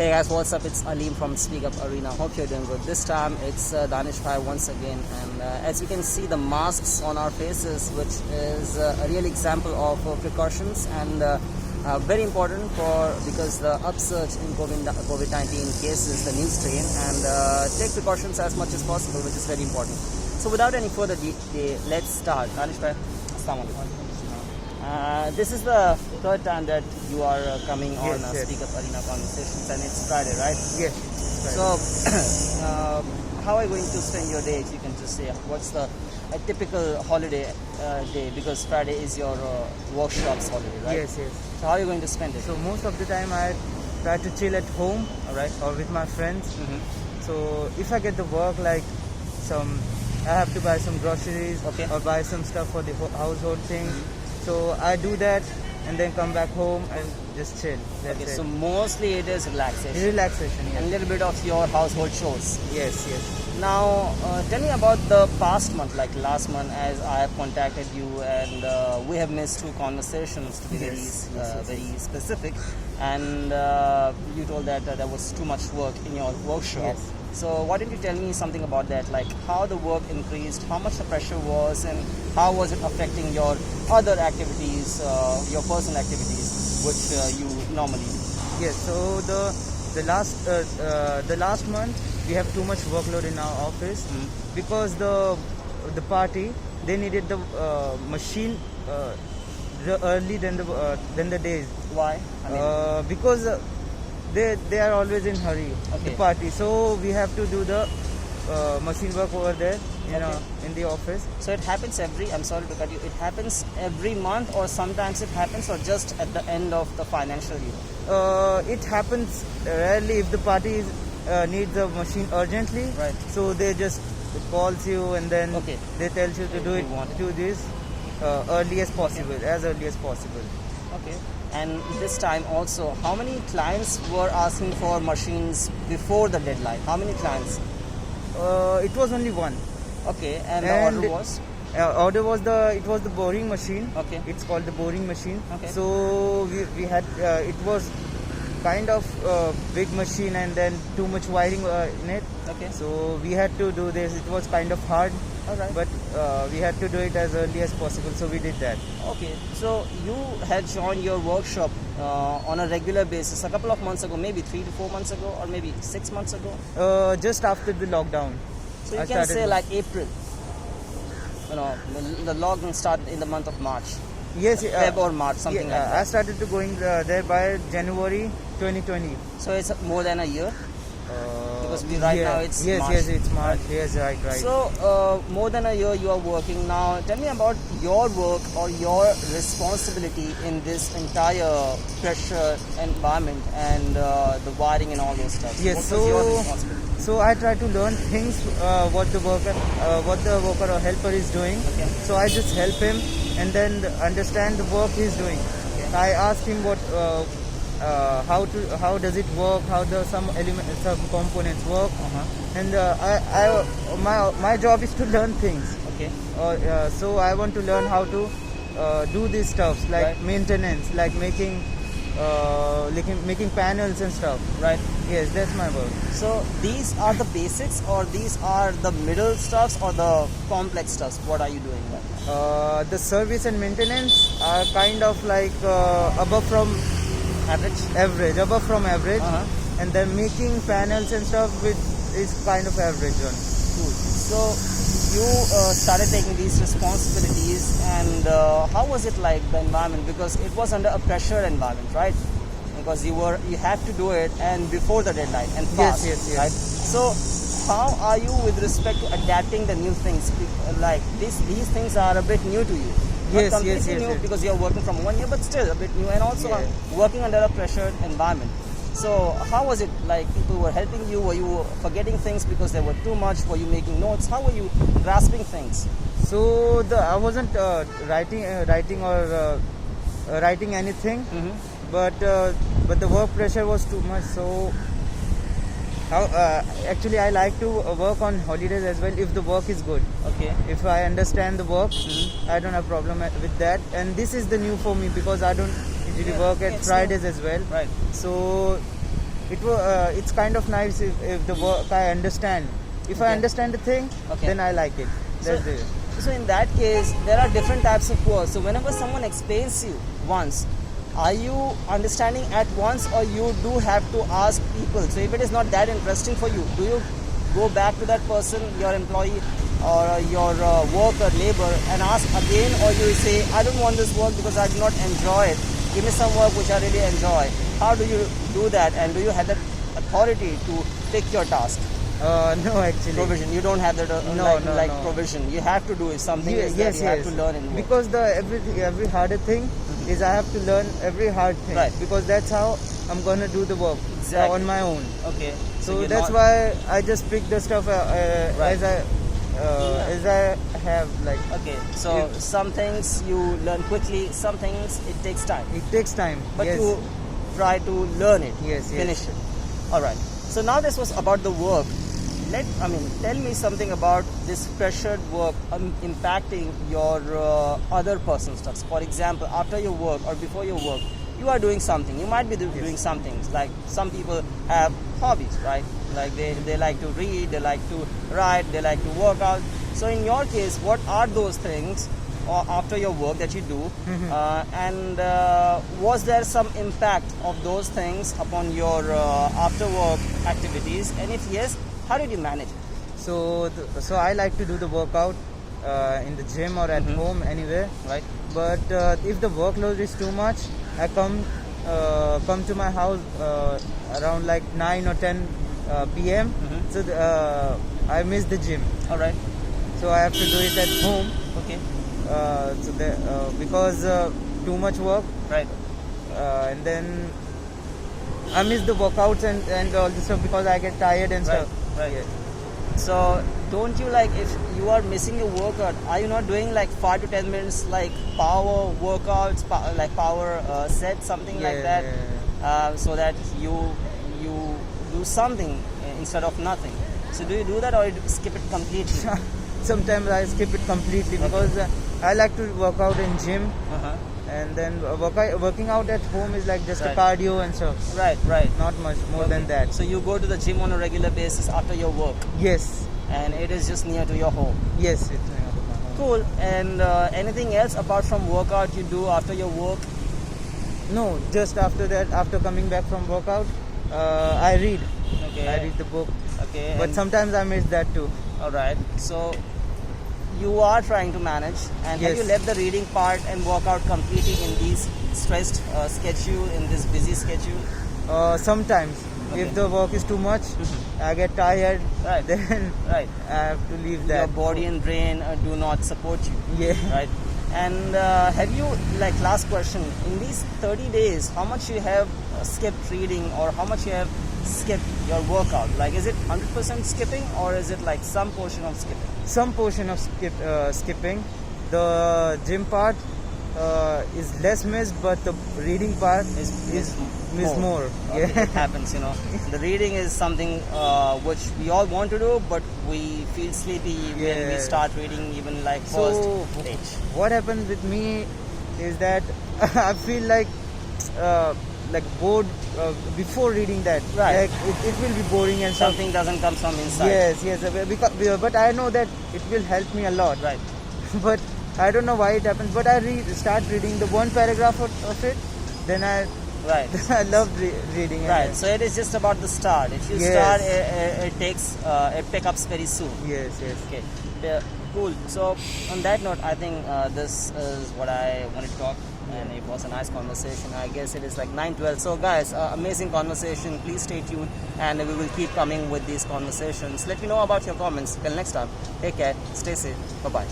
Hey guys, what's up? It's Aleem from SpeakUp Arena. Hope you're doing good. This time it's Danish Bhai once again, and as you can see, the masks on our faces, which is a real example of precautions and very important because the upsurge in COVID-19 cases, the new strain, and take precautions as much as possible, which is very important. So without any further delay, let's start. Danish Bhai, Assalamu alaikum. This is the third time that you are coming on SpeakUp Arena Conversations, and it's Friday, right? Yes. So, how are you going to spend your day? If you can just say, what's a typical holiday day? Because Friday is your workshop's holiday, right? Yes. So, how are you going to spend it? So most of the time I try to chill at home, Alright. or with my friends. So if I get the work, like I have to buy some groceries, Okay. or buy some stuff for the household things. So I do that and then come back home and just chill. That's Okay, it. so mostly it is relaxation Relaxation, and a yes. little bit of your household chores. Yes. Now, tell me about the past month, like last month, as I have contacted you, and we have missed 2 conversations to be Yes. very specific, and you told that there was too much work in your workshop. Yes. So why don't you tell me something about that, like how the work increased, how much the pressure was, and how was it affecting your other activities, your personal activities, which you normally do? Yes. So the last month we have too much workload in our office because the party, they needed the machine early than the days. Why? Because they are always in hurry, the Okay. party. So we have to do the machine work over there, in the office. So it happens I'm sorry to cut you, it happens every month, or sometimes it happens or just at the end of the financial year? It happens rarely if the party needs a machine urgently. Right. So they just calls you and then Okay. they tell you to do You it, want it. do this early as possible, as early as possible. Okay. And this time also, how many clients were asking for machines before the deadline? How many clients? It was only one. Okay, and the And order was? Order was the boring machine. Okay. It's called the boring machine. Okay. So we had it was kind of big machine and then too much wiring in it. Okay. So we had to do this. It was kind of hard, Alright. but we had to do it as early as possible. So we did that. Okay, so you had joined your workshop on a regular basis a couple of months ago, maybe 3 to 4 months ago, or maybe 6 months ago. Just after the lockdown. So you I can started say like April. The lockdown started in the month of March. Yes, Feb or March, something like that. I started to going there by January 2020. So it's more than a year. Because now it's yes, March. Yes, it's March. Yes, right. So more than a year you are working now. Tell me about your work or your responsibility in this entire pressure environment and the wiring and all those stuff. Yes, What was your responsibility? So I try to learn things what the worker or helper is doing. Okay. So I just help him and then understand the work he's doing. Okay. I ask him how does it work, how some components work, and my job is to learn things. Okay. So I want to learn how to do these stuffs like Right. maintenance, like making panels and stuff. Right. Yes, that's my work. So these are the basics, or these are the middle stuffs, or the complex stuffs? What are you doing right now? The service and maintenance are kind of like above from average, and then making panels and stuff is kind of average one. Cool. So you started taking these responsibilities, and how was it like, the environment? Because it was under a pressure environment, right? Because you had to do it and before the deadline and fast, Yes. right? So how are you with respect to adapting the new things? Like these things are a bit new to you. Yes, Not completely yes. new because you're working from 1 year, but still a bit new, and also Yeah. working under a pressured environment. So how was it like? People were helping you? Were you forgetting things because there were too much? Were you making notes? How were you grasping things? So I wasn't writing anything, but the work pressure was too much. So actually I like to work on holidays as well if the work is good. Okay. If I understand the work, I don't have problem with that. And this is the new for me because I don't usually work at it's Fridays as well. Right. So it's kind of nice if the work I understand. If I Okay. understand the thing, Okay. then I like it. That's So, it. so in that case, there are different types of work. So whenever someone explains you once, are you understanding at once, or you do have to ask people? So if it is not that interesting for you, do you go back to that person, your employee or your worker, labor, and ask again, or you say, I don't want this work because I do not enjoy it. Give me some work which I really enjoy. How do you do that, and do you have that authority to pick your task? No, actually. Provision. You don't have that No, like no. provision. You have to do it. Something is that Yes, you have to learn in work. Because the every harder thing is I have to learn every hard thing. Right. Because that's how I'm gonna do the work Exactly. on my own. Okay. So you're that's not- why I just pick the stuff as I have, like. Okay. So some things you learn quickly. Some things it takes time. It takes time. But yes. you try to learn it. Yes, yes. Finish it. All right. So now this was about the work. Tell me something about this pressured work impacting your other personal stuff. For example, after your work or before your work, you are doing something. You might be doing some things. Like some people have hobbies, right? Like they like to read, they like to write, they like to work out. So in your case, what are those things after your work that you do? And was there some impact of those things upon your after work activities? And if yes, how did you manage it? So I like to do the workout in the gym or at home, anywhere. Right. But if the workload is too much, I come to my house around like 9 or 10 p.m. So I miss the gym. All right. So I have to do it at home. Okay. Because too much work, Right. and then I miss the workouts and all this stuff because I get tired and Right. stuff. Right. Yeah. So don't you, like, if you are missing your workout, are you not doing like 5 to 10 minutes like power workouts, like power sets, something like that, so that you do something instead of nothing? So do you do that, or you skip it completely? Sometimes I skip it completely because I like to work out in gym, Uh-huh. and then working out at home is like just Right. a cardio and stuff. Right. Right. Not much more than that. So you go to the gym on a regular basis after your work, Yes, and it is just near to your home. yes, it's near to my home. Cool. And anything else apart from workout you do after your work? No, just after that, after coming back from workout, I read. Okay. I read the book, Okay. but and- sometimes I miss that too. All right. So you are trying to manage, and have Yes. you left the reading part and workout completely in these stressed schedule, in this busy schedule? Sometimes, Okay. if the work is too much, I get tired. Right. Then Right. I have to leave Your that. body and brain do not support you. Yeah. Right. And have you, like, last question, in these 30 days, how much you have skipped reading, or how much you have skipped your workout? Like, is it 100% skipping, or is it like some portion of skipping? Some portion of skipping. The gym part is less missed, but the reading part Is missed more. Okay, Yeah. it happens, you know. The reading is something which we all want to do, but we feel sleepy when we Yeah. start reading, even like So first page. what happens with me is that I feel like bored before reading that. Right. Like it will be boring and stuff. Something doesn't come from inside. Yes, but I know that it will help me a lot. Right. But I don't know why it happens. But I start reading the one paragraph of it, then I Right. I love reading. Right. So it is just about the start. If you Yes. start, it takes it pickups very soon. Yes. Okay. Cool. So on that note, I think this is what I wanted to talk, and it was a nice conversation. I guess it is like 9:12. So guys, amazing conversation. Please stay tuned, and we will keep coming with these conversations. Let me know about your comments. Till next time, take care, stay safe. Bye bye.